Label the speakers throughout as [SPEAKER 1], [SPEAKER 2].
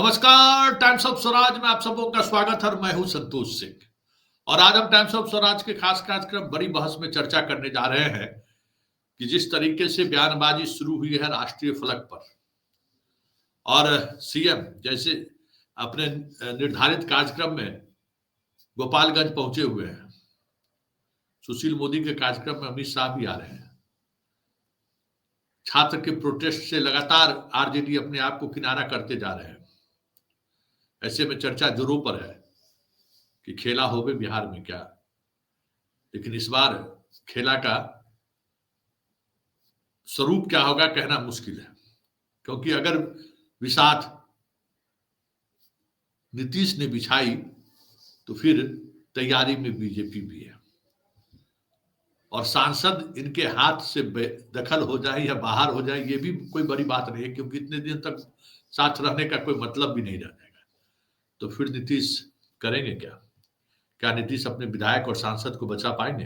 [SPEAKER 1] नमस्कार। Times of Swaraj में आप सबों का स्वागत है। मैं हूं संतोष सिंह और आज हम टाइम्स ऑफ स्वराज के खास कार्यक्रम बड़ी बहस में चर्चा करने जा रहे हैं कि जिस तरीके से बयानबाजी शुरू हुई है राष्ट्रीय फलक पर और सीएम जैसे अपने निर्धारित कार्यक्रम में गोपालगंज पहुंचे हुए हैं। सुशील मोदी के कार्यक्रम में अमित शाह भी आ रहे हैं। छात्र के प्रोटेस्ट से लगातार आरजेडी अपने आप को किनारा करते जा रहे हैं। ऐसे में चर्चा जोरों पर है कि खेला होवे बिहार में क्या, लेकिन इस बार खेला का स्वरूप क्या होगा कहना मुश्किल है, क्योंकि अगर विसात नीतीश ने बिछाई तो फिर तैयारी में बीजेपी भी है और सांसद इनके हाथ से दखल हो जाए या बाहर हो जाए ये भी कोई बड़ी बात नहीं है, क्योंकि इतने दिन तक साथ रहने का कोई मतलब भी नहीं रह जाएगा। तो फिर नीतीश करेंगे क्या नीतीश अपने विधायक और सांसद को बचा पाएंगे?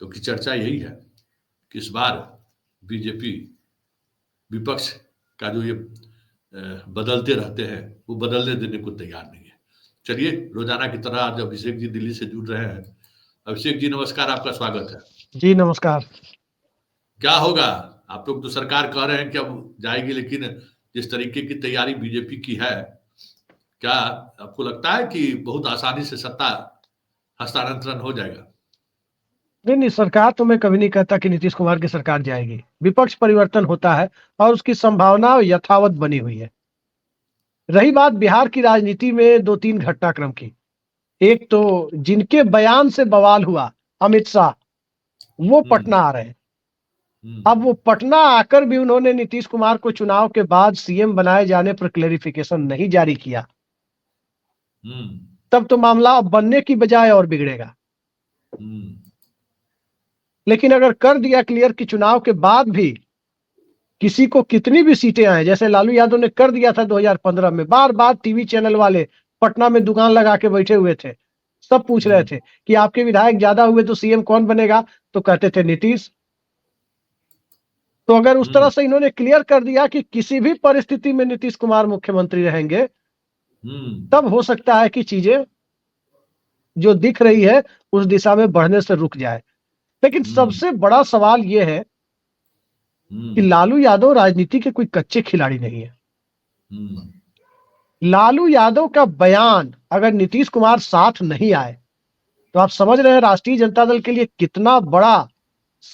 [SPEAKER 1] क्योंकि चर्चा यही है कि इस बार बीजेपी विपक्ष का जो ये बदलते रहते हैं वो बदलने देने को तैयार नहीं है। चलिए, रोजाना की तरह आज अभिषेक जी दिल्ली से जुड़ रहे हैं। अभिषेक जी नमस्कार, आपका स्वागत है।
[SPEAKER 2] जी नमस्कार।
[SPEAKER 1] क्या होगा? आप लोग तो सरकार कह रहे हैं कि अब जाएगी, लेकिन जिस तरीके की तैयारी बीजेपी की है, क्या आपको लगता है कि बहुत आसानी से सत्ता हस्तांतरण हो जाएगा?
[SPEAKER 2] नहीं, सरकार तो मैं कभी नहीं कहता कि नीतीश कुमार की सरकार जाएगी। विपक्ष परिवर्तन होता है और उसकी संभावना यथावत बनी हुई है। रही बात बिहार की राजनीति में दो तीन घटनाक्रम की, एक तो जिनके बयान से बवाल हुआ अमित शाह, वो पटना आ रहे हैं। अब वो पटना आकर भी उन्होंने नीतीश कुमार को चुनाव के बाद सीएम बनाए जाने पर क्लेरिफिकेशन नहीं जारी किया, तब तो मामला अब बनने की बजाय और बिगड़ेगा। लेकिन अगर कर दिया क्लियर कि चुनाव के बाद भी किसी को कितनी भी सीटें आए, जैसे लालू यादव ने कर दिया था 2015 में, बार बार टीवी चैनल वाले पटना में दुकान लगा के बैठे हुए थे, सब पूछ रहे थे कि आपके विधायक ज्यादा हुए तो सीएम कौन बनेगा, तो कहते थे नीतीश। तो अगर उस तरह से इन्होंने क्लियर कर दिया कि किसी भी परिस्थिति में नीतीश कुमार मुख्यमंत्री रहेंगे, तब हो सकता है कि चीजें जो दिख रही है उस दिशा में बढ़ने से रुक जाए। लेकिन सबसे बड़ा सवाल यह है कि लालू यादव राजनीति के कोई कच्चे खिलाड़ी नहीं है। लालू यादव का बयान अगर नीतीश कुमार साथ नहीं आए तो आप समझ रहे हैं राष्ट्रीय जनता दल के लिए कितना बड़ा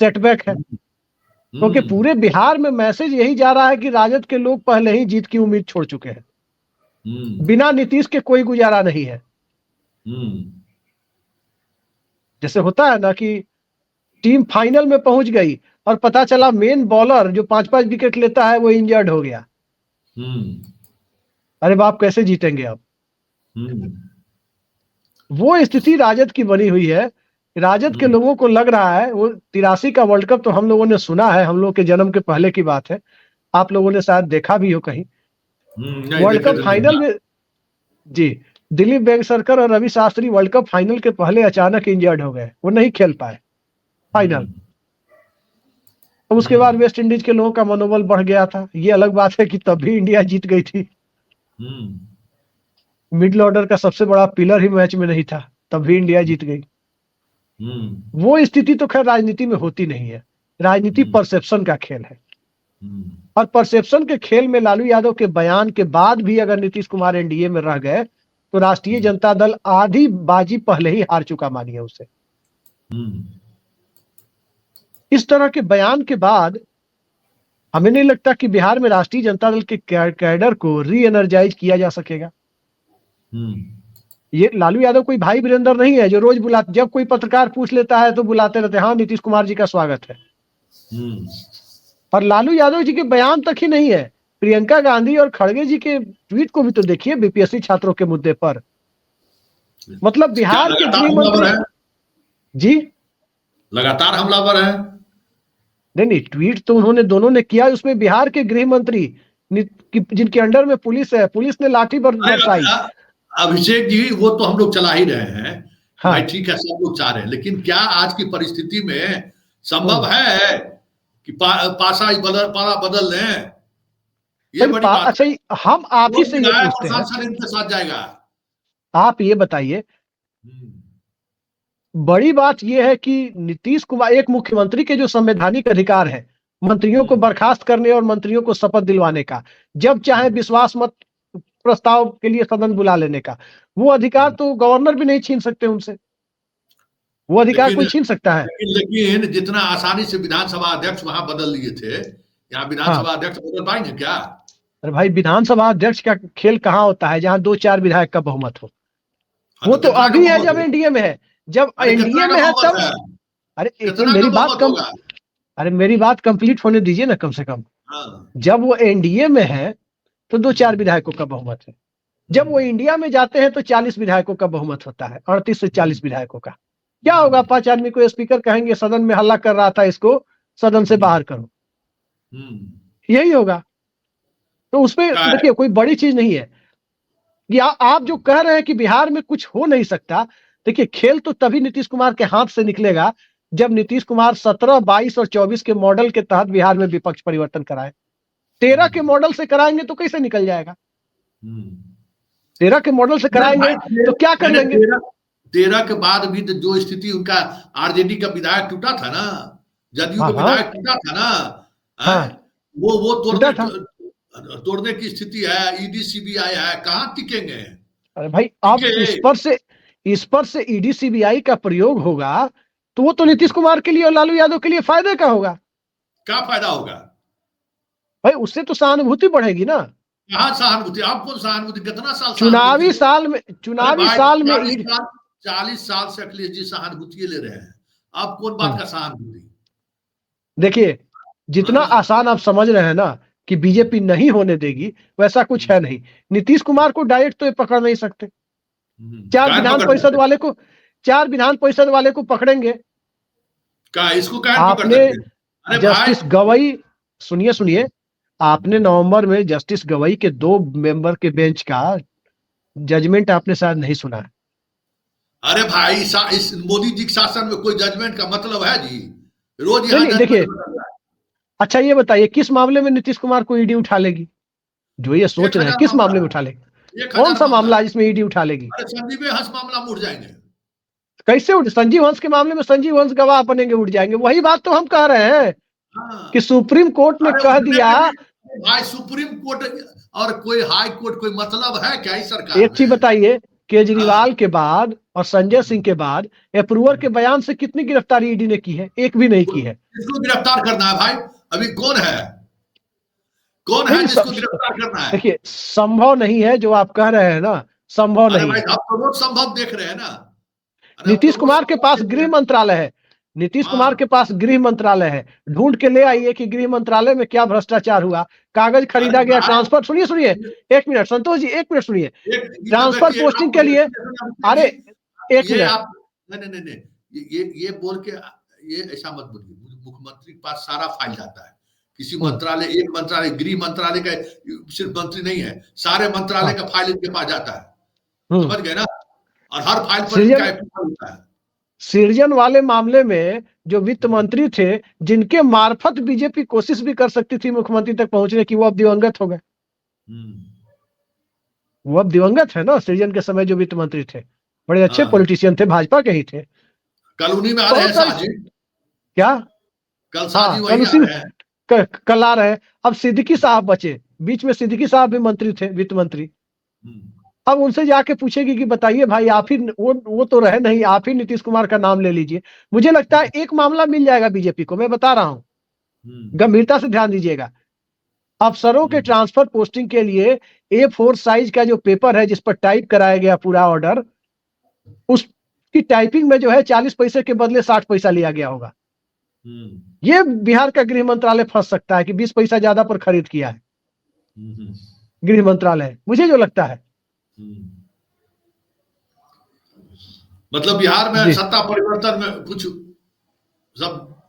[SPEAKER 2] सेटबैक है, क्योंकि पूरे बिहार में मैसेज यही जा रहा है कि राजद के लोग पहले ही जीत की उम्मीद छोड़ चुके हैं। बिना नीतीश के कोई गुजारा नहीं है। जैसे होता है ना कि टीम फाइनल में पहुंच गई और पता चला मेन बॉलर जो 5-5 विकेट लेता है वो इंजर्ड हो गया। अरे बाप, कैसे जीतेंगे अब? वो स्थिति राजद की बनी हुई है। राजद के लोगों को लग रहा है, वो 83 का वर्ल्ड कप तो हम लोगों ने सुना है, हम लोग के जन्म के पहले की बात है, आप लोगों ने शायद देखा भी हो कहीं। वर्ल्ड कप फाइनल में जी दिलीप वेंगसरकर और Ravi Shastri world cup final के पहले अचानक इंजर्ड हो गए, वो नहीं खेल पाए फाइनल। तो उसके बाद वेस्ट इंडीज के लोगों का मनोबल बढ़ गया था। ये अलग बात है कि तब भी इंडिया जीत गई थी। मिडिल ऑर्डर का सबसे बड़ा पिलर ही मैच में नहीं था, तब भी इंडिया जीत गई। वो स्थिति तो खैर राजनीति में होती नहीं है। राजनीति परसेप्शन का खेल है, और परसेप्शन के खेल में लालू यादव के बयान के बाद भी अगर नीतीश कुमार एनडीए में रह गए तो राष्ट्रीय जनता दल आधी बाजी पहले ही हार चुका, मानिए उसे। इस तरह के बयान के बाद हमें नहीं लगता कि बिहार में राष्ट्रीय जनता दल के कैडर को री एनर्जाइज किया जा सकेगा। ये लालू यादव कोई भाई वीरेंद्र नहीं है जो रोज बुलाते, जब कोई पत्रकार पूछ लेता है तो बुलाते रहते हैं, हाँ नीतीश कुमार जी का स्वागत है। और लालू यादव जी के बयान तक ही नहीं है, प्रियंका गांधी और खड़गे जी के ट्वीट को भी तो देखिए बीपीएससी छात्रों के मुद्दे पर। मतलब बिहार के गृह मंत्री जी
[SPEAKER 1] लगातार हमलावर है।
[SPEAKER 2] नहीं, ट्वीट तो उन्होंने दोनों ने किया, उसमें बिहार के गृह मंत्री जिनके अंडर में पुलिस है, पुलिस ने लाठी बरसाई।
[SPEAKER 1] अभिषेक जी वो तो हम लोग चला ही रहे हैं, हाँ। भाई ठीक है, सब लोग चाह रहे हैं, लेकिन क्या आज की परिस्थिति में संभव है कि पासा बदल लें? ये बड़ी बात
[SPEAKER 2] अच्छा हम आप ही से ये पूछते हैं,
[SPEAKER 1] प्रशासन इनके साथ जाएगा।
[SPEAKER 2] आप ये बताइए, बड़ी बात यह है कि नीतीश कुमार एक मुख्यमंत्री के जो संवैधानिक अधिकार है मंत्रियों को बर्खास्त करने और मंत्रियों को शपथ दिलवाने का, जब चाहे विश्वास मत प्रस्ताव के लिए सदन बुला लेने का, वो अधिकार तो गवर्नर भी नहीं छीन सकते उनसे, वो अधिकार कोई छीन सकता है?
[SPEAKER 1] लेकिन जितना आसानी से विधानसभा अध्यक्ष वहां बदल लिए थे, यहाँ विधानसभा अध्यक्ष बदल पाएंगे क्या?
[SPEAKER 2] अरे भाई, विधानसभा अध्यक्ष का खेल कहाँ होता है जहां 2-4 विधायक का बहुमत हो? वो तो अभी है जब एनडीए में है, जब एनडीए में है तब। अरे मेरी बात कम, अरे मेरी बात कंप्लीट होने दीजिए ना कम से कम। जब वो एनडीए में है तो 2-4 विधायकों का बहुमत है, जब वो इंडिया में जाते हैं तो 40 विधायकों का बहुमत होता है, 38 से 40 विधायकों का। क्या होगा? 5 आदमी को स्पीकर कहेंगे सदन में हल्ला कर रहा था, इसको सदन से बाहर करो, यही होगा। तो उसमें देखिए कोई बड़ी चीज नहीं है कि आप जो कह रहे हैं कि बिहार में कुछ हो नहीं सकता। देखिए खेल तो तभी नीतीश कुमार के हाथ से निकलेगा जब नीतीश कुमार 17, 22 और 24 के मॉडल के तहत बिहार में विपक्ष परिवर्तन कराए। 13 के मॉडल से कराएंगे तो कैसे निकल जाएगा? 13 के मॉडल से कराएंगे तो क्या कर लेंगे?
[SPEAKER 1] 13 के बाद भी तो जो स्थिति उनका आरजेडी का विधायक टूटा था ना, जदयू का विधायक टूटा था ना, वो तोड़ने की स्थिति है। ईडी सीबीआई है, कहां टिकेंगे?
[SPEAKER 2] अरे भाई अब इस पर से ईडी सीबीआई का प्रयोग होगा तो वो तो नीतीश कुमार के लिए और लालू यादव के लिए फायदे का होगा।
[SPEAKER 1] क्या फायदा होगा
[SPEAKER 2] भाई? उससे तो सहानुभूति बढ़ेगी ना।
[SPEAKER 1] कहां सहानुभूति? आपको सहानुभूति कितना साल?
[SPEAKER 2] चुनावी साल में
[SPEAKER 1] 40 साल से अखिलेश जी सहानुभूति ले रहे हैं, आप कौन बात का सहानुभूति?
[SPEAKER 2] देखिए जितना आसान आप समझ रहे हैं ना कि बीजेपी नहीं होने देगी, वैसा कुछ है नहीं। नीतीश कुमार को डायरेक्ट तो ये पकड़ नहीं सकते। 4 विधान परिषद वाले को पकड़ेंगे।
[SPEAKER 1] इसको
[SPEAKER 2] आपने जस्टिस गवई, सुनिए, आपने नवंबर में जस्टिस गवई के 2 मेंबर के बेंच का जजमेंट आपने शायद नहीं सुना है।
[SPEAKER 1] अरे भाई इस मोदी जी के शासन में कोई जजमेंट का मतलब है जी? रोज
[SPEAKER 2] देखिए, अच्छा ये बताइए किस मामले में नीतीश कुमार को ईडी उठा लेगी? जो ये सोच रहे हैं किस मामले में उठा लेगी? कौन सा मामला जिसमें ईडी उठा लेगी?
[SPEAKER 1] संजीव हंस मामला उठ जाएंगे।
[SPEAKER 2] कैसे उठ? संजीव हंस के मामले में संजीव हंस गवाह बनेंगे, उठ जाएंगे। वही बात तो हम कह रहे हैं कि सुप्रीम कोर्ट ने कह दिया।
[SPEAKER 1] भाई सुप्रीम कोर्ट और कोई हाई कोर्ट कोई मतलब है क्या इस सरकार?
[SPEAKER 2] एक चीज बताइए, केजरीवाल के बाद और संजय सिंह के बाद अप्रूवर के बयान से कितनी गिरफ्तारी ईडी ने की है? एक भी नहीं की है।
[SPEAKER 1] इसको गिरफ्तार करना है भाई, अभी कौन है जिसको गिरफ्तार करना है?
[SPEAKER 2] देखिए संभव नहीं है जो आप कह रहे हैं ना, संभव नहीं है।
[SPEAKER 1] आप तो रोज संभव देख रहे हैं ना।
[SPEAKER 2] नीतीश कुमार के पास गृह मंत्रालय है, नीतीश कुमार के पास गृह मंत्रालय है। ढूंढ के ले आइए कि गृह मंत्रालय में क्या भ्रष्टाचार हुआ। कागज खरीदा गया, ट्रांसफर, सुनिए 1 मिनट संतोष जी, 1 मिनट सुनिए। ट्रांसफर पोस्टिंग के लिए, अरे 1 मिनट
[SPEAKER 1] नहीं, ये बोल के ये ऐसा मत बोलिए। मुख्यमंत्री के पास सारा फाइल जाता है। किसी मंत्रालय, एक मंत्रालय, गृह मंत्रालय का सिर्फ मंत्री नहीं है, सारे मंत्रालय का फाइल इनके पास जाता है, समझ गए ना? और हर फाइल पर इनका एप्रूवल होता है।
[SPEAKER 2] सृजन वाले मामले में जो वित्त मंत्री थे, जिनके मार्फत बीजेपी कोशिश भी कर सकती थी मुख्यमंत्री तक पहुंचने की, वो अब दिवंगत हो गए। वो अब दिवंगत है ना। सृजन के समय जो वित्त मंत्री थे, बड़े अच्छे पॉलिटिशियन थे, भाजपा के ही थे।
[SPEAKER 1] कल उन्हीं में आ रहे हैं साजी।
[SPEAKER 2] क्या?
[SPEAKER 1] कल साजी वही आ रहे हैं।
[SPEAKER 2] कल आ रहे हैं। अब सिद्दीकी साहब बचे, बीच में सिद्दीकी साहब भी मंत्री थे, वित्त मंत्री। अब उनसे जाके पूछेगी कि बताइए भाई, आप ही वो तो रहे नहीं, आप ही नीतीश कुमार का नाम ले लीजिए। मुझे लगता है एक मामला मिल जाएगा बीजेपी को, मैं बता रहा हूं, गंभीरता से ध्यान दीजिएगा। अफसरों के ट्रांसफर पोस्टिंग के लिए A4 साइज का जो पेपर है जिस पर टाइप कराया गया पूरा ऑर्डर, उसकी टाइपिंग में जो है 40 पैसे के बदले 60 पैसा लिया गया होगा। ये बिहार का गृह मंत्रालय फंस सकता है कि 20 पैसा ज्यादा पर खरीद किया है गृह मंत्रालय, मुझे जो लगता है।
[SPEAKER 1] मतलब बिहार में सत्ता परिवर्तन में कुछ सब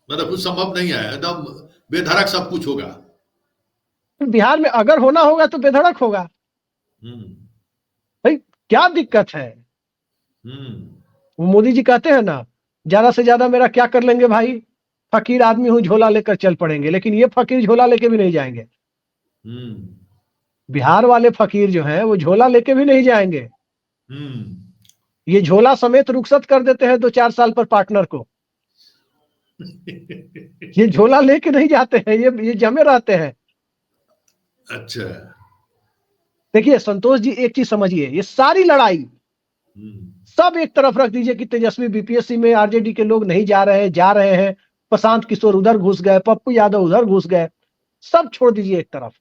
[SPEAKER 1] मतलब कुछ संभव नहीं है, एकदम बेधड़क सब कुछ होगा।
[SPEAKER 2] बिहार में अगर होना होगा तो बेधड़क होगा। भाई क्या दिक्कत है? मोदी जी कहते हैं ना, ज्यादा से ज्यादा मेरा क्या कर लेंगे भाई, फकीर आदमी हूं, झोला लेकर चल पड़ेंगे। लेकिन ये फकीर झोला लेके भी नहीं जाएंगे। बिहार वाले फकीर जो हैं वो झोला लेके भी नहीं जाएंगे, ये झोला समेत रुखसत कर देते हैं 2-4 साल पर पार्टनर को। ये झोला लेके नहीं जाते हैं, ये जमे रहते हैं।
[SPEAKER 1] अच्छा,
[SPEAKER 2] देखिए संतोष जी, एक चीज समझिए, ये सारी लड़ाई सब एक तरफ रख दीजिए कि तेजस्वी बीपीएससी में आरजेडी के लोग नहीं जा रहे हैं, प्रशांत किशोर उधर घुस गए, पप्पू यादव उधर घुस गए, सब छोड़ दीजिए एक तरफ।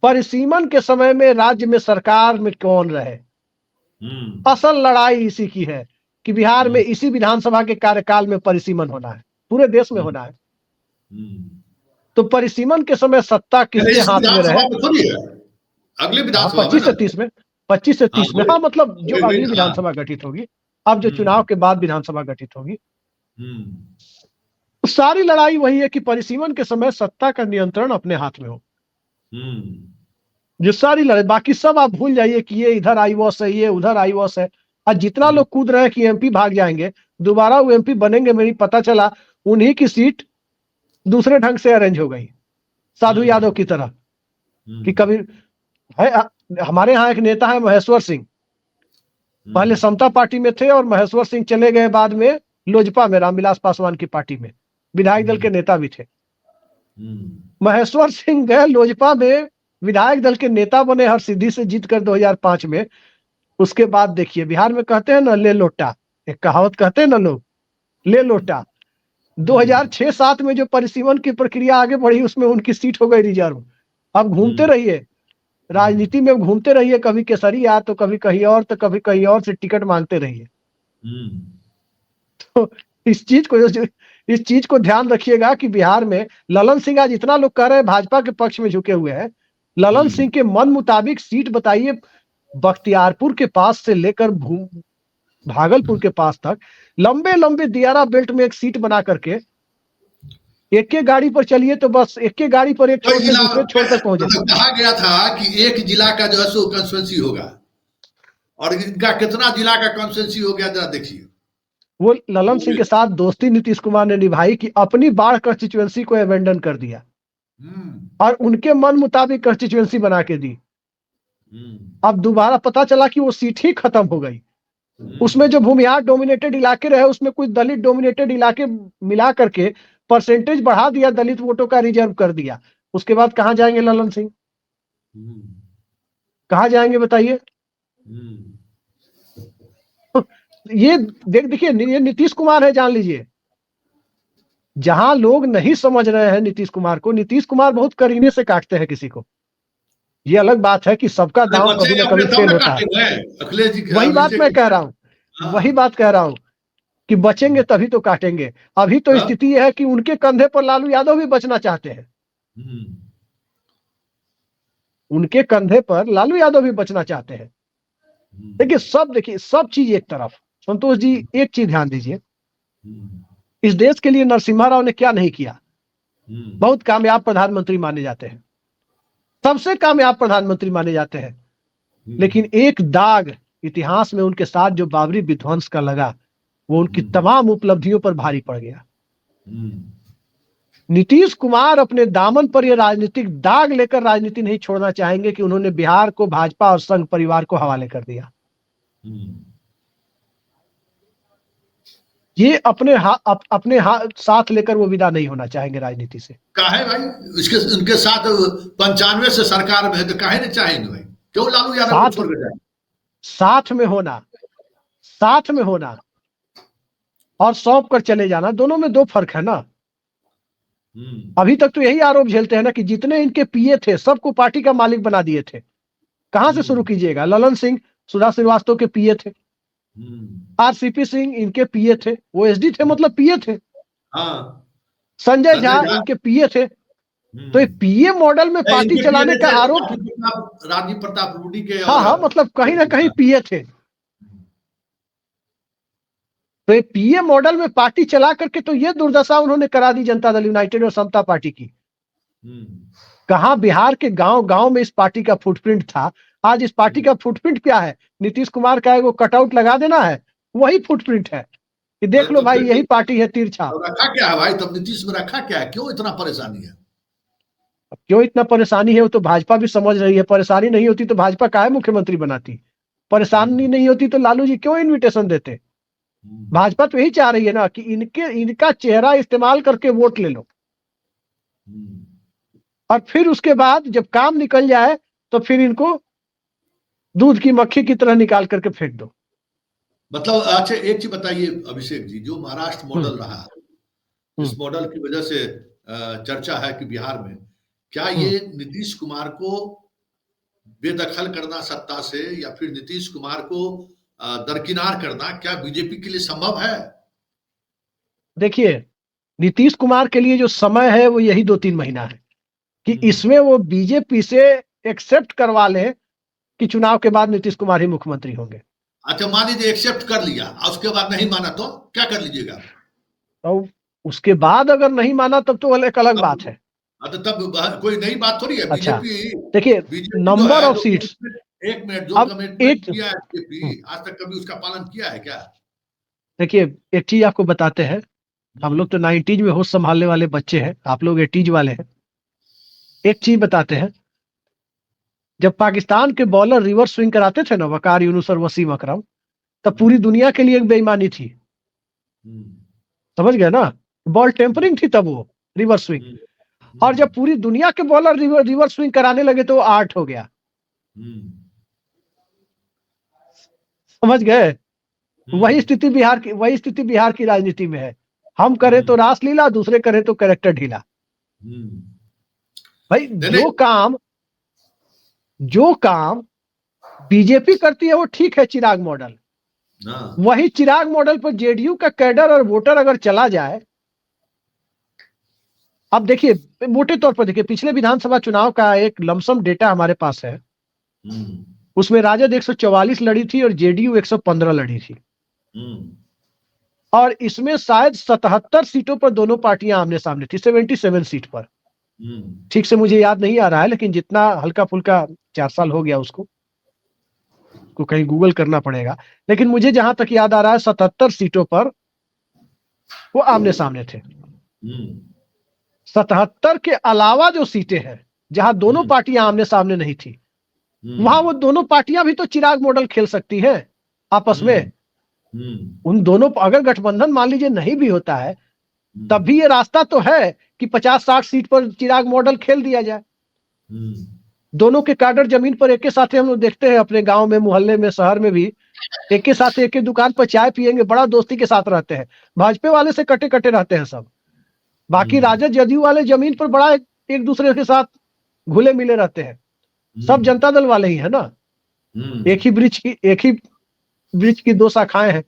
[SPEAKER 2] परिसीमन के समय में राज्य में सरकार में कौन रहे, असल लड़ाई इसी की है कि बिहार में इसी विधानसभा के कार्यकाल में परिसीमन होना है, पूरे देश में होना है। तो परिसीमन के समय सत्ता किसके हाथ में रहे?
[SPEAKER 1] अगले विधानसभा
[SPEAKER 2] 25 से 30 में, 25 से 30 में, हाँ मतलब जो अगली विधानसभा गठित होगी, अब जो चुनाव के बाद विधानसभा गठित होगी, सारी लड़ाई वही है कि परिसीमन के समय सत्ता का नियंत्रण अपने हाथ में हो। ये सारी लड़ाई, बाकी सब आप भूल जाइए कि ये इधर आईवॉस है, ये उधर आईवॉस है। और जितना लोग कूद रहे हैं कि एमपी भाग जाएंगे, दोबारा वो एमपी बनेंगे, मेरी पता चला उन्हीं की सीट दूसरे ढंग से अरेंज हो गई, साधु यादव की तरह। कि कभी है, हमारे यहाँ एक नेता है महेश्वर सिंह, पहले समता पार्टी में थे और महेश्वर सिंह चले गए बाद में लोजपा में, रामविलास पासवान की पार्टी में विधायक दल के नेता भी थे। महेश्वर सिंह गए लोजपा में, विधायक दल के नेता बने हरसिद्धि से जीतकर 2005 में। उसके बाद देखिए बिहार में कहते हैं ना ले लोटा, एक कहावत कहते हैं ना लोग, ले लोटा। 2006-7 में जो परिसीमन की प्रक्रिया आगे बढ़ी उसमें उनकी सीट हो गई रिजर्व। अब घूमते रहिए राजनीति में, घूमते रहिए, कभी केसरिया तो कभी कहीं और, तो कभी कहीं और से टिकट मांगते रहिए। तो इस चीज को ध्यान रखिएगा कि बिहार में ललन सिंह, आज इतना लोग कह रहे हैं भाजपा के पक्ष में झुके हुए हैं, ललन सिंह के मन मुताबिक सीट बताइए, बख्तियारपुर के पास से लेकर भागलपुर के पास तक लंबे लंबे दियारा बेल्ट में एक सीट बना करके एक एक गाड़ी पर चलिए तो बस एक एक गाड़ी पर एक छोर से दूसरे छोर तक पहुंचे।
[SPEAKER 1] कहा गया था कि एक जिला का जो है सो कॉन्स्टिट्यूएंसी होगा, और इनका कितना जिला का कॉन्स्टिट्यूएंसी हो गया जरा देखिए।
[SPEAKER 2] वो ललन सिंह के साथ दोस्ती नीतीश कुमार ने निभाई कि अपनी बाढ़ कॉन्स्टिट्यूएंसी को अबेंडन कर दिया और उनके मन मुताबिक कॉन्स्टिट्यूएंसी बना के दी। अब दोबारा पता चला कि वो सीट ही खत्म हो गई। उसमें जो भूमिहार डोमिनेटेड इलाके रहे उसमें कुछ दलित डोमिनेटेड इलाके मिला करके परसेंटेज बढ़ा दिया, दलित वोटों का रिजर्व कर दिया। उसके बाद कहां जाएंगे ललन सिंह, कहां जाएंगे बताइए? ये देखिए, ये नीतीश कुमार है, जान लीजिए। जहां लोग नहीं समझ रहे हैं नीतीश कुमार को, नीतीश कुमार बहुत करीने से काटते हैं किसी को। ये अलग बात है कि सबका दांव कभी ना कभी फेल होता है। वही बात मैं कह रहा हूं, वही बात कह रहा हूं कि बचेंगे तभी तो काटेंगे। अभी तो स्थिति यह है कि उनके कंधे पर लालू यादव भी बचना चाहते हैं, उनके कंधे पर लालू यादव भी बचना चाहते हैं। देखिए सब चीज एक तरफ। संतोष जी एक चीज ध्यान दीजिए, इस देश के लिए नरसिम्हा राव ने क्या नहीं किया। बहुत कामयाब प्रधानमंत्री माने जाते हैं, सबसे कामयाब प्रधानमंत्री माने जाते हैं, लेकिन एक दाग इतिहास में उनके साथ जो बाबरी विध्वंस का लगा वो उनकी तमाम उपलब्धियों पर भारी पड़ गया। नीतीश कुमार अपने दामन पर यह राजनीतिक दाग लेकर राजनीति नहीं छोड़ना चाहेंगे कि उन्होंने बिहार को भाजपा और संघ परिवार को हवाले कर दिया। ये अपने साथ लेकर वो विदा नहीं होना चाहेंगे राजनीति से।
[SPEAKER 1] काहे भाई, इसके उनके साथ 95 से सरकार में है तो काहे नहीं चाहेंगे भाई? क्यों लालू यादव को छोड़ के जाए?
[SPEAKER 2] साथ में होना और सौंप कर चले जाना, दोनों में दो फर्क है ना। अभी तक तो यही आरोप झेलते हैं ना कि जितने इनके पीए थे सबको पार्टी का मालिक बना दिए थे। कहां से शुरू कीजिएगा? ललन सिंह सुधा श्रीवास्तव के पीए थे, आरसीपी सिंह इनके पीए थे, वो एसडी थे मतलब पीए थे, संजय झा इनके पीए थे। तो ये पीए मॉडल में पार्टी चलाने का आरोप,
[SPEAKER 1] राजीव प्रताप रूडी के,
[SPEAKER 2] हाँ मतलब कहीं ना कहीं पीए थे। तो ये पीए मॉडल में पार्टी चला करके तो ये दुर्दशा उन्होंने करा दी जनता दल यूनाइटेड और समता पार्टी की। कहां बिहार के गांव गांव में इस पार्टी का फुटप्रिंट था। आज इस पार्टी का फुटप्रिंट क्या है? नीतीश कुमार का वो कटआउट लगा देना है, वही फुटप्रिंट है कि देख लो भाई यही पार्टी है तिरछा।
[SPEAKER 1] रखा क्या है भाई? तब नीतीश में रखा क्या है? क्यों इतना परेशानी है?
[SPEAKER 2] अब क्यों इतना परेशानी है वो तो भाजपा भी समझ रही है। परेशानी नहीं होती तो भाजपा काहे मुख्यमंत्री बनाती, परेशानी नहीं होती तो लालू जी क्यों इनविटेशन देते। भाजपा तो यही चाह रही है ना कि इनका चेहरा इस्तेमाल करके वोट ले लो, और फिर उसके बाद जब काम निकल जाए तो फिर इनको दूध की मक्खी की तरह निकाल करके फेंक दो।
[SPEAKER 1] मतलब अच्छा एक चीज बताइए अभिषेक जी, जो महाराष्ट्र मॉडल रहा, इस मॉडल की वजह से चर्चा है कि बिहार में क्या ये नीतीश कुमार को बेदखल करना सत्ता से, या फिर नीतीश कुमार को दरकिनार करना, क्या बीजेपी के लिए संभव है?
[SPEAKER 2] देखिए, नीतीश कुमार के लिए जो समय है वो यही 2-3 महीना है कि इसमें वो बीजेपी से एक्सेप्ट करवा ले कि चुनाव के बाद नीतीश कुमार ही मुख्यमंत्री होंगे।
[SPEAKER 1] अच्छा मान लीजिए एक्सेप्ट कर लिया और उसके बाद नहीं माना तो क्या कर लीजिएगा?
[SPEAKER 2] तो उसके बाद अगर नहीं माना तब तो एक अलग बात है।
[SPEAKER 1] तो तब कोई नई बात थोड़ी है।
[SPEAKER 2] अच्छा,
[SPEAKER 1] बीजेपी
[SPEAKER 2] देखिए नंबर ऑफ सीट्स,
[SPEAKER 1] एक मिनट जो
[SPEAKER 2] अब
[SPEAKER 1] कमिटमेंट किया है बीजेपी, आज तक कभी उसका पालन किया है क्या?
[SPEAKER 2] देखिए एक चीज आपको बताते हैं, हम लोग तो 90s में होश संभालने वाले बच्चे हैं, आप लोग 80s वाले हैं। एक चीज बताते हैं, जब पाकिस्तान के बॉलर रिवर्स स्विंग कराते थे ना, वकार यूनुस और वसीम अकरम, तब पूरी दुनिया के लिए एक बेईमानी थी, समझ गए ना। बॉल टेम्परिंग थी तब वो रिवर्स स्विंग, और जब पूरी दुनिया के बॉलर रिवर्स स्विंग कराने लगे तो वो आर्ट हो गया, समझ गए। वही स्थिति बिहार की राजनीति में है। हम करें तो रासलीला, दूसरे करें तो कैरेक्टर ढीला। भाई जो काम बीजेपी करती है वो ठीक है, चिराग मॉडल। वही चिराग मॉडल पर जेडीयू का कैडर और वोटर अगर चला जाए, अब देखिए मोटे तौर पर देखिए, पिछले विधानसभा चुनाव का एक लमसम डेटा हमारे पास है। उसमें राजद 144 लड़ी थी और जेडीयू 115 लड़ी थी, और इसमें शायद 77 सीटों पर दोनों पार्टियां आमने सामने थी, 77 सीट पर। ठीक से मुझे याद नहीं आ रहा है, लेकिन जितना हल्का फुल्का 4 साल हो गया उसको कहीं गूगल करना पड़ेगा, लेकिन मुझे जहां तक याद आ रहा है 77 सीटों पर वो आमने सामने थे। 77 के अलावा जो सीटें हैं जहां दोनों पार्टियां आमने सामने नहीं थी, वहां वो दोनों पार्टियां भी तो चिराग मॉडल खेल सकती हैं आपस में। उन दोनों, अगर गठबंधन मान लीजिए नहीं भी होता है, तब भी ये रास्ता तो है कि 50-60 सीट पर चिराग मॉडल खेल दिया जाए। दोनों के कैडर जमीन पर एक के साथ, हम लोग देखते हैं अपने गांव में, मोहल्ले में, शहर में भी, एक के साथ एक दुकान पर चाय पियेंगे, बड़ा दोस्ती के साथ रहते हैं। भाजपा वाले से कटे कटे रहते हैं सब, बाकी राजद जदयू वाले जमीन पर बड़ा एक दूसरे के साथ घुले मिले रहते हैं। सब जनता दल वाले ही है ना, एक ही वृक्ष की 2 शाखाएं हैं।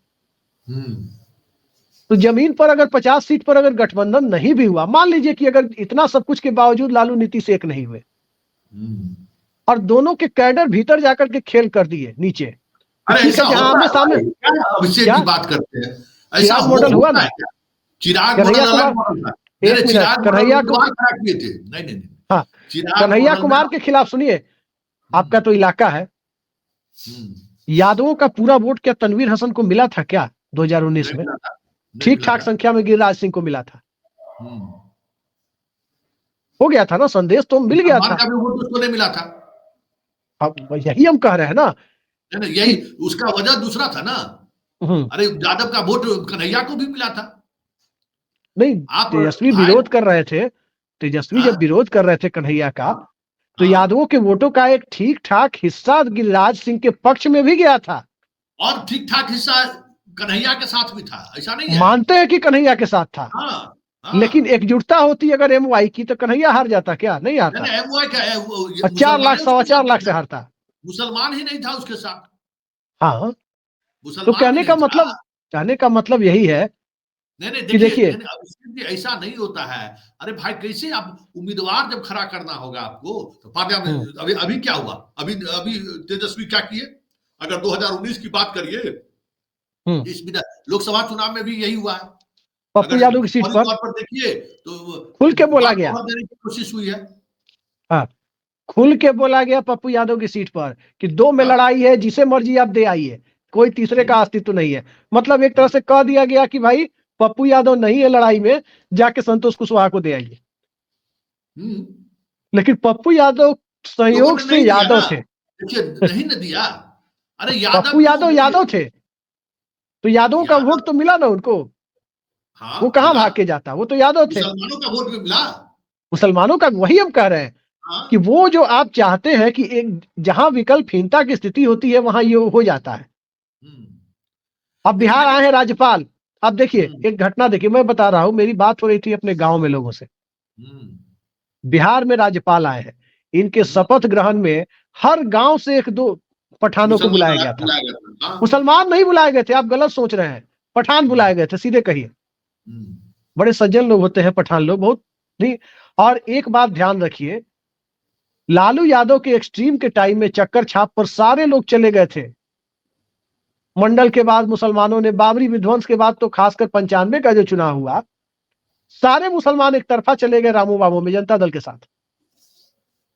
[SPEAKER 2] तो जमीन पर अगर 50 सीट पर अगर गठबंधन नहीं भी हुआ, मान लीजिए कि अगर इतना सब कुछ के बावजूद लालू नीतीश एक नहीं हुए, और दोनों के कैडर भीतर जाकर के खेल कर दिए नीचे, ठीक है, जहां आमने सामने
[SPEAKER 1] अभिषेक की बात करते हैं, ऐसा
[SPEAKER 2] मॉडल हुआ ना।
[SPEAKER 1] चिराग मॉडल,
[SPEAKER 2] कन्हैया कुमार के खिलाफ, सुनिए, आपका तो इलाका है, यादवों का पूरा वोट क्या तनवीर हसन को मिला था क्या 2019 में? ठीक ठाक संख्या में गिरिराज सिंह को मिला था, हो गया था ना, संदेश तो मिल गया था।
[SPEAKER 1] उसको नहीं मिला था,
[SPEAKER 2] अब यही हम कह रहे हैं ना,
[SPEAKER 1] यही उसका वजह दूसरा था ना। अरे यादव का वोट कन्हैया को भी मिला था।
[SPEAKER 2] नहीं, तेजस्वी विरोध कर रहे थे, तेजस्वी जब विरोध कर रहे थे कन्हैया का, तो यादवों के वोटों का एक ठीक ठाक हिस्सा गिरिराज सिंह के पक्ष में भी गया था, और
[SPEAKER 1] ठीक ठाक हिस्सा कन्हैया के साथ भी था, ऐसा नहीं है।
[SPEAKER 2] मानते हैं कि कन्हैया के साथ था, लेकिन एकजुटता होती अगर एमवाई की तो कन्हैया हार जाता क्या? नहीं हारता।
[SPEAKER 1] एमवाई क्या है,
[SPEAKER 2] 4 लाख 4.25 लाख से हारता,
[SPEAKER 1] मुसलमान ही नहीं था उसके साथ।
[SPEAKER 2] हाँ, तो कहने का मतलब यही है।
[SPEAKER 1] नहीं देखिए ऐसा नहीं होता है। अरे भाई कैसे आप उम्मीदवार जब खड़ा करना होगा आपको, तो पार्लियामेंट अभी क्या हुआ, अभी तेजस्वी क्या किए? अगर 2019 की बात करिए, इस लोकसभा चुनाव में भी यही हुआ है।
[SPEAKER 2] पप्पू यादव की सीट पर
[SPEAKER 1] देखिए तो
[SPEAKER 2] खुल के बोला गया,
[SPEAKER 1] देने की कोशिश हुई है।
[SPEAKER 2] हाँ, खुल के बोला गया पप्पू यादव की सीट पर कि 2 में लड़ाई है, जिसे मर्जी आप दे आइए, कोई तीसरे का अस्तित्व नहीं है। मतलब एक तरह से कह दिया गया कि भाई पप्पू यादव नहीं है लड़ाई में, जाके संतोष कुशवाहा को दे आइए। लेकिन पप्पू यादव
[SPEAKER 1] लोगों
[SPEAKER 2] संयोग
[SPEAKER 1] ने
[SPEAKER 2] से
[SPEAKER 1] नहीं दिया
[SPEAKER 2] यादव
[SPEAKER 1] ना,
[SPEAKER 2] थे।
[SPEAKER 1] देखिए नहीं न दिया। अरे
[SPEAKER 2] पप्पू
[SPEAKER 1] यादव क्यों
[SPEAKER 2] यादव
[SPEAKER 1] देंगे?
[SPEAKER 2] यादव थे, तो यादवों का
[SPEAKER 1] यादव,
[SPEAKER 2] वोट तो मिला ना उनको। वो
[SPEAKER 1] हाँ
[SPEAKER 2] कहाँ
[SPEAKER 1] मिला,
[SPEAKER 2] भाग के जाता, वो तो यादव थे।
[SPEAKER 1] मुसलमानों का वोट भी मिला।
[SPEAKER 2] मुसलमानों का, वही हम कह रहे हैं कि
[SPEAKER 1] हाँ।
[SPEAKER 2] वो जो आप चाहते हैं कि एक जहां विकल्पहीनता की स्थिति होती है वहां ये हो जाता है।
[SPEAKER 1] हम्म।
[SPEAKER 2] अब
[SPEAKER 1] लेकिन
[SPEAKER 2] बिहार
[SPEAKER 1] मैंने,
[SPEAKER 2] आए हैं राज्यपाल। अब देखिए
[SPEAKER 1] हम्म
[SPEAKER 2] एक घटना, देखिए मैं बता रहा हूं, मेरी बात हो रही थी अपने गांव में लोगों से।
[SPEAKER 1] हम्म
[SPEAKER 2] बिहार में राज्यपाल आए हैं, इनके
[SPEAKER 1] हम्म,
[SPEAKER 2] शपथ ग्रहण में हर गांव से एक दो पठानों को
[SPEAKER 1] मुसलमान
[SPEAKER 2] बुलाया
[SPEAKER 1] आया
[SPEAKER 2] गया था।
[SPEAKER 1] बुलाया गया था, हाँ।
[SPEAKER 2] मुसलमान नहीं बुलाए गए थे, आप गलत सोच रहे हैं, पठान
[SPEAKER 1] हम्म
[SPEAKER 2] बुलाए गए थे, सीधे कहिए।
[SPEAKER 1] हम्म
[SPEAKER 2] बड़े सज्जन लोग होते हैं पठान लोग, बहुत नहीं। और एक बात ध्यान रखिए, लालू यादव के एक्सट्रीम के टाइम में चक्कर छाप पर सारे लोग चले गए थे। मंडल के बाद मुसलमानों ने, बाबरी विध्वंस के बाद तो खासकर 95 का जो चुनाव हुआ, सारे मुसलमान एक तरफा चले गए रामू बाबू में जनता दल के साथ।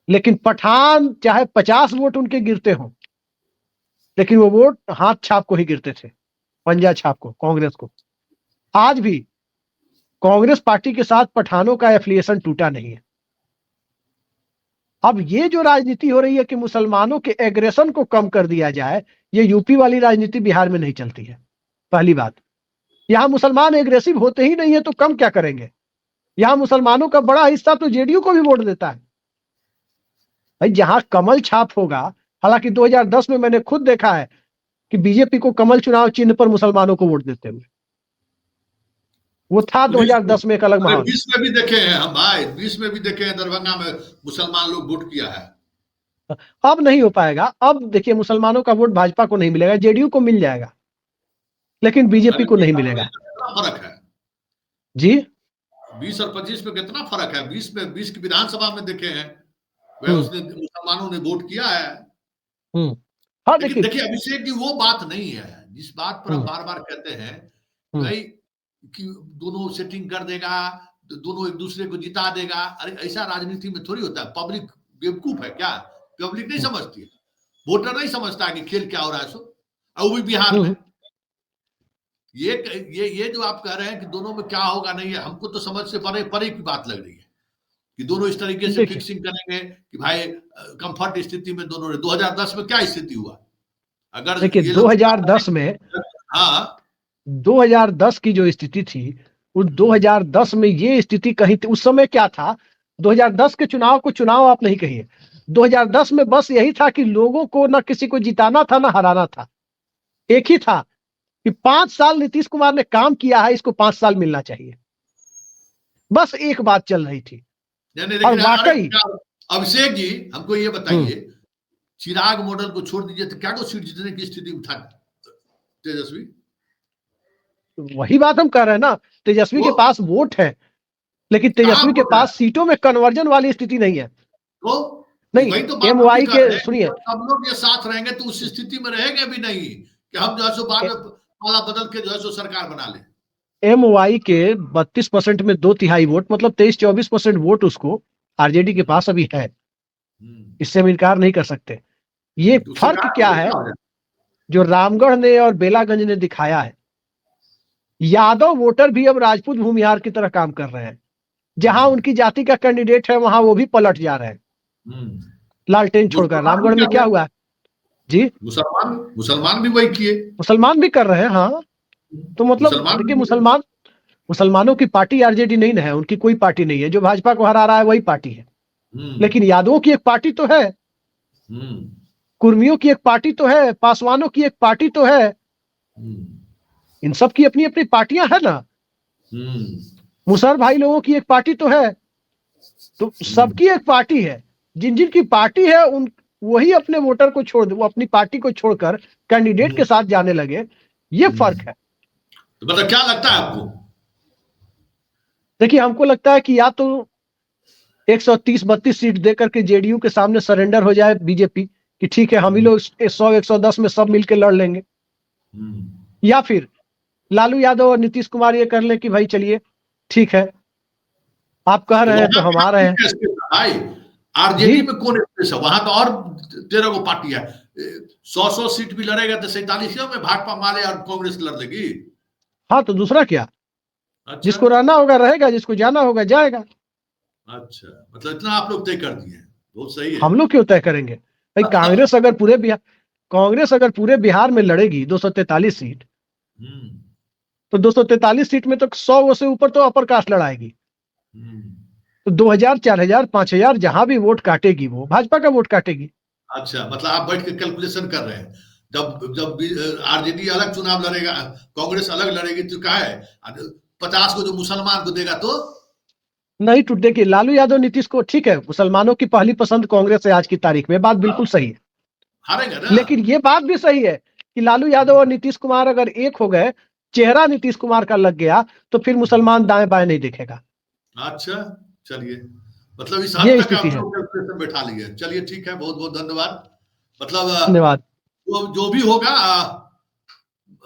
[SPEAKER 2] लेकिन पठान चाहे 50 वोट उनके गिरते हो, लेकिन वो वोट हाथ छाप को ही गिरते थे, पंजा छाप को, कांग्रेस को। आज भी कांग्रेस पार्टी के साथ पठानों का एफिलिएशन टूटा नहीं है। अब ये जो राजनीति हो रही है कि मुसलमानों के एग्रेशन को कम कर दिया जाए, ये यूपी वाली राजनीति बिहार में नहीं चलती है। पहली बात, यहां मुसलमान एग्रेसिव होते ही नहीं है तो कम क्या करेंगे। यहां मुसलमानों का बड़ा हिस्सा तो जेडीयू को भी वोट देता है। भाई जहां कमल छाप होगा, हालांकि 2010 में मैंने खुद देखा है कि बीजेपी को कमल चुनाव चिन्ह पर मुसलमानों को वोट देते हुए, वो था 2010 में एक अलग
[SPEAKER 1] अरे
[SPEAKER 2] माहौल।
[SPEAKER 1] 20 में भी देखे हैं हम भाई, 20 में भी देखे हैं, दरभंगा में मुसलमान लोग वोट किया है।
[SPEAKER 2] अब नहीं हो पाएगा। अब देखिए मुसलमानों का वोट भाजपा को नहीं मिलेगा, जेडीयू को मिल जाएगा, लेकिन बीजेपी
[SPEAKER 1] अरे
[SPEAKER 2] को
[SPEAKER 1] 20
[SPEAKER 2] नहीं
[SPEAKER 1] और
[SPEAKER 2] मिलेगा।
[SPEAKER 1] 25 में कितना फर्क है?
[SPEAKER 2] जी।
[SPEAKER 1] 20 और 25 में कितना फर्क है? 20 में, 20 की विधानसभा में देखे हैं, वह
[SPEAKER 2] हम्म
[SPEAKER 1] उसने मुसलमानों ने वोट किया है।
[SPEAKER 2] हम्म हाँ
[SPEAKER 1] लेकिन
[SPEAKER 2] देखिए।
[SPEAKER 1] देखिए अभिषेक जी, वो बात नहीं है जिस बात पर हम
[SPEAKER 2] हम्म
[SPEAKER 1] बार बार कहते हैं
[SPEAKER 2] हम्म
[SPEAKER 1] भाई कि दोनों सेटिंग कर देगा, तो दोनों एक दूसरे को जिता देगा। अरे ऐसा राजनीति में थोड़ी होता है। पब्लिक बेवकूफ है क्या? पब्लिक नहीं
[SPEAKER 2] हम्म
[SPEAKER 1] समझती है, वोटर नहीं समझता है कि खेल क्या हो रहा है। सो और वो भी बिहार में।
[SPEAKER 2] हम्म
[SPEAKER 1] ये जो आप कह रहे हैं कि दोनों में क्या होगा, नहीं है, हमको तो समझ से परे परे की बात लग रही है कि दोनों इस तरीके से
[SPEAKER 2] देखिए
[SPEAKER 1] फिक्सिंग करेंगे कि भाई कंफर्ट स्थिति में दोनों ने। 2010 में क्या स्थिति हुआ? अगर
[SPEAKER 2] देखिए
[SPEAKER 1] ये लोग,
[SPEAKER 2] 2010 में,
[SPEAKER 1] हाँ
[SPEAKER 2] 2010 की जो स्थिति थी, उस
[SPEAKER 1] हम्म,
[SPEAKER 2] 2010 में ये स्थिति कहीं थी। उस समय क्या था, 2010 के चुनाव को चुनाव आप नहीं कहिए, 2010 में बस यही था कि लोगों को ना किसी को जिताना था ना हराना था। एक ही था कि 5 साल नीतीश कुमार ने काम किया है, इसको 5 साल मिलना चाहिए। बस एक बात चल रही थी।
[SPEAKER 1] नहीं
[SPEAKER 2] और
[SPEAKER 1] लेकिन अरे
[SPEAKER 2] वाकई,
[SPEAKER 1] अभिषेक जी हमको ये
[SPEAKER 2] हम्म
[SPEAKER 1] बताइए, चिराग मॉडल को छोड़ दीजिए तो क्या को सीट जीतने की स्थिति में था तेजस्वी?
[SPEAKER 2] वही बात हम कह रहे हैं ना, तेजस्वी
[SPEAKER 1] वो
[SPEAKER 2] के पास वोट है, लेकिन
[SPEAKER 1] कहाँ
[SPEAKER 2] तेजस्वी के
[SPEAKER 1] वोट है?
[SPEAKER 2] पास सीटों में कन्वर्जन वाली स्थिति नहीं है।
[SPEAKER 1] तो
[SPEAKER 2] नहीं,
[SPEAKER 1] वही तो बात
[SPEAKER 2] एम
[SPEAKER 1] हम भी
[SPEAKER 2] वाई
[SPEAKER 1] कर
[SPEAKER 2] के
[SPEAKER 1] रहे हैं कि
[SPEAKER 2] सुनिए,
[SPEAKER 1] जब सब लोग ये साथ रहेंगे तो उस स्थिति में रहेंगे भी नहीं कि हम जो है सो बाद में पाला बदल के जो है सो सरकार बना ले।
[SPEAKER 2] एम वाई के 32% में 2/3 वोट, मतलब 23-24% वोट उसको आरजेडी के
[SPEAKER 1] हम्म,
[SPEAKER 2] पास अभी है।
[SPEAKER 1] हम्म,
[SPEAKER 2] इससे हम इनकार नहीं कर सकते। ये
[SPEAKER 1] तो
[SPEAKER 2] फर्क
[SPEAKER 1] सरकार
[SPEAKER 2] क्या
[SPEAKER 1] बदल
[SPEAKER 2] है
[SPEAKER 1] क्या हो जाए?
[SPEAKER 2] जो रामगढ़ ने और बेलागंज ने दिखाया है, यादव वोटर भी अब राजपूत भूमिहार की तरह काम कर रहे हैं। जहां
[SPEAKER 1] हम्म,
[SPEAKER 2] उनकी जाति का कैंडिडेट है वहां वो भी पलट जा रहे हैं,
[SPEAKER 1] हम्म।
[SPEAKER 2] लालटेन छोड़कर।
[SPEAKER 1] मुसलमान भी
[SPEAKER 2] रामगढ़
[SPEAKER 1] क्या
[SPEAKER 2] में क्या
[SPEAKER 1] हुआ?
[SPEAKER 2] हुआ जी,
[SPEAKER 1] मुसलमान मुसलमान भी वही किए।
[SPEAKER 2] मुसलमान भी कर रहे हैं, हाँ। तो मतलब
[SPEAKER 1] मुसलमान
[SPEAKER 2] देखिए,
[SPEAKER 1] भी किए।
[SPEAKER 2] मुसलमानों की पार्टी आरजेडी नहीं ना है, उनकी कोई पार्टी नहीं है। जो भाजपा को हरा रहा है वही पार्टी है।
[SPEAKER 1] हम्म
[SPEAKER 2] लेकिन यादवों की एक पार्टी तो है,
[SPEAKER 1] हम्म
[SPEAKER 2] कुर्मियों की एक पार्टी तो है, पासवानों की एक पार्टी तो है।
[SPEAKER 1] हम्म
[SPEAKER 2] इन सब की अपनी अपनी पार्टियां है ना।
[SPEAKER 1] हम्म
[SPEAKER 2] मुसहर भाई लोगों की एक पार्टी तो है। तो
[SPEAKER 1] हम्म
[SPEAKER 2] सबकी एक पार्टी है। जिन जिन की पार्टी है उन, वही अपने वोटर को छोड़, वो अपनी पार्टी को छोड़कर कैंडिडेट
[SPEAKER 1] हम्म
[SPEAKER 2] के साथ जाने लगे। ये फर्क
[SPEAKER 1] हम्म।
[SPEAKER 2] है।
[SPEAKER 1] तो मतलब क्या लगता है आपको?
[SPEAKER 2] देखिए हमको लगता है कि या तो 130-32 सीट देकर के जेडीयू के सामने सरेंडर हो जाए बीजेपी, कि ठीक है हम ही
[SPEAKER 1] हम्म
[SPEAKER 2] लोग 100-110 में सब मिलकर लड़ लेंगे।
[SPEAKER 1] हम्म
[SPEAKER 2] या फिर लालू यादव और नीतीश कुमार ये कर ले कि भाई चलिए ठीक है, आप कह
[SPEAKER 1] तो
[SPEAKER 2] रहे हैं तो
[SPEAKER 1] वहां
[SPEAKER 2] हम
[SPEAKER 1] पे
[SPEAKER 2] आ रहे हैं।
[SPEAKER 1] किसका स्पेस है भाई?
[SPEAKER 2] जी।
[SPEAKER 1] आरजेडी में कौन स्पेस है? वहां तो और 13 गो पार्टी है। 100 सीट भी लड़ेगा तो 47 में भाजपा माले और कांग्रेस लड़ लेगी।
[SPEAKER 2] हाँ तो दूसरा क्या,
[SPEAKER 1] अच्छा।
[SPEAKER 2] जिसको रहना होगा रहेगा, जिसको जाना होगा जाएगा।
[SPEAKER 1] अच्छा, मतलब इतना आप लोग तय कर दिए हैं, बहुत सही है।
[SPEAKER 2] हम लोग क्यों तय करेंगे भाई? कांग्रेस अगर पूरे बिहार में लड़ेगी 243 सीट,
[SPEAKER 1] हम्म
[SPEAKER 2] तो 243 सीट में तो 100 से ऊपर तो अपर कास्ट लड़ाएगी।
[SPEAKER 1] हम्म।
[SPEAKER 2] तो 2000, 4000, 5000 जहां भी वोट काटेगी वो भाजपा का वोट काटेगी।
[SPEAKER 1] अच्छा, मतलब आप बैठ के कैलकुलेशन कर रहे हैं, जब जब आरजेडी अलग चुनाव लड़ेगा, कांग्रेस अलग लड़ेगी, तो क्या है 50 को जो मुसलमान को देगा तो
[SPEAKER 2] नहीं टूट देखिए, लालू यादव नीतीश को ठीक है, मुसलमानों की पहली पसंद कांग्रेस है आज की तारीख में, बात बिल्कुल सही है।
[SPEAKER 1] हारेगा ना।
[SPEAKER 2] लेकिन ये बात भी सही है कि लालू यादव और नीतीश कुमार अगर एक हो गए, चेहरा नीतीश कुमार का लग गया, तो फिर मुसलमान दाएं बाएं नहीं देखेगा।
[SPEAKER 1] अच्छा, चलिए, मतलब इस हद
[SPEAKER 2] ये
[SPEAKER 1] तक
[SPEAKER 2] स्थिति
[SPEAKER 1] आप
[SPEAKER 2] है।
[SPEAKER 1] लोग कैलकुलेशन बैठा लिए। चलिए ठीक है, बहुत बहुत धन्यवाद। मतलब
[SPEAKER 2] धन्यवाद।
[SPEAKER 1] जो भी होगा,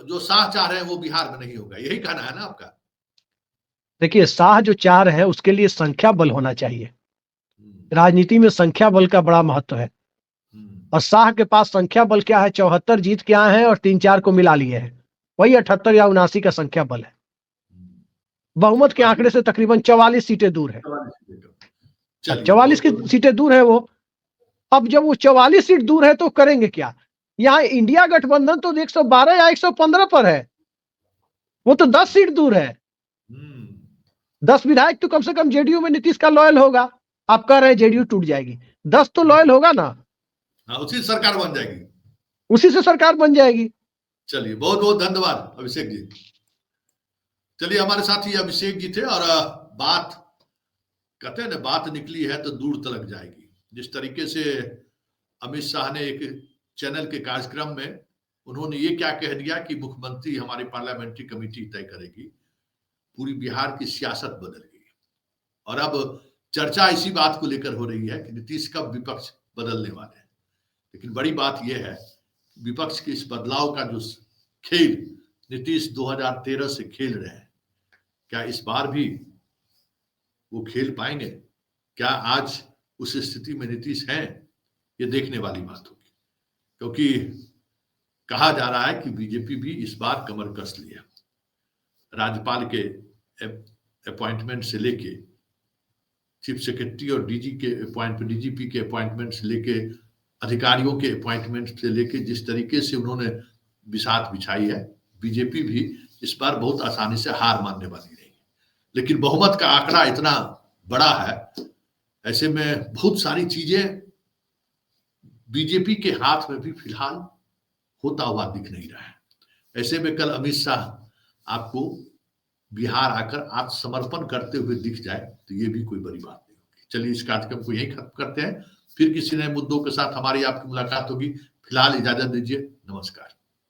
[SPEAKER 1] जो शाह चाह रहे हैं वो बिहार में नहीं होगा, यही कहना है ना आपका?
[SPEAKER 2] देखिए, शाह जो चाह रहे हैं उसके लिए संख्या बल होना चाहिए।
[SPEAKER 1] हम्म,
[SPEAKER 2] राजनीति में संख्या बल का बड़ा महत्व है,
[SPEAKER 1] हम्म,
[SPEAKER 2] और शाह के पास संख्या बल क्या है? 74 जीत के आए हैं और 3-4 को मिला लिए हैं, वही 78 या 79 का संख्या बल है।
[SPEAKER 1] हम्म।
[SPEAKER 2] बहुमत के
[SPEAKER 1] बाकी
[SPEAKER 2] आंकड़े से तकरीबन 44 सीटें दूर है।
[SPEAKER 1] 44 सीटें कम।
[SPEAKER 2] अब
[SPEAKER 1] चलिए,
[SPEAKER 2] 44
[SPEAKER 1] बहुत
[SPEAKER 2] की
[SPEAKER 1] बहुत
[SPEAKER 2] सीटें दूर है वो। अब जब वो 44 सीट दूर है तो करेंगे क्या? यहाँ इंडिया गठबंधन तो 112 या 115 पर है, वो तो 10 सीट दूर है।
[SPEAKER 1] हम्म,
[SPEAKER 2] 10 विधायक तो कम से कम जेडीयू में नीतीश का लॉयल होगा। आप कह रहे हैं जेडीयू टूट जाएगी, 10 तो लॉयल होगा ना,
[SPEAKER 1] हाँ, उसी सरकार बन जाएगी।
[SPEAKER 2] उसी से सरकार बन जाएगी।
[SPEAKER 1] चलिए, बहुत बहुत धन्यवाद अभिषेक जी। चलिए, हमारे साथ ही अभिषेक जी थे, और बात कहते हैं ना, बात निकली है तो दूर तलक जाएगी। जिस तरीके से अमित शाह ने एक चैनल के कार्यक्रम में उन्होंने ये क्या कह दिया कि मुख्यमंत्री हमारी पार्लियामेंट्री कमेटी तय करेगी, पूरी बिहार की सियासत बदल गई। और अब चर्चा इसी बात को लेकर हो रही है कि नीतीश कब विपक्ष बदलने वाले हैं। लेकिन बड़ी बात यह है, विपक्ष के इस बदलाव का जो खेल नीतीश 2013 से खेल रहे हैं, क्या इस बार भी वो खेल पाएंगे? क्या आज उस स्थिति में नीतीश हैं? ये देखने वाली बात होगी, क्योंकि कहा जा रहा है कि बीजेपी भी इस बार कमर कस लिया। राज्यपाल के अपॉइंटमेंट से लेके चीफ सेक्रेटरी और डीजी के अपॉइंटमेंट, डीजीपी के अपॉइंटमेंट से लेके अधिकारियों के अपॉइंटमेंट से लेके जिस तरीके से उन्होंने बिसात बिछाई है, बीजेपी भी इस बार बहुत आसानी से हार मानने वाली नहीं। लेकिन बहुमत का आंकड़ा इतना बड़ा है, ऐसे में बहुत सारी चीजें बीजेपी के हाथ में भी फिलहाल होता हुआ दिख नहीं रहा है। ऐसे में कल अमित शाह आपको बिहार आकर आत्मसमर्पण करते हुए दिख जाए तो ये भी कोई बड़ी बात नहीं होगी। चलिए, इस कार्यक्रम को यहीं खत्म करते हैं, फिर किसी नए मुद्दों के साथ हमारी आपकी मुलाकात होगी। फिलहाल इजाजत दीजिए, नमस्कार।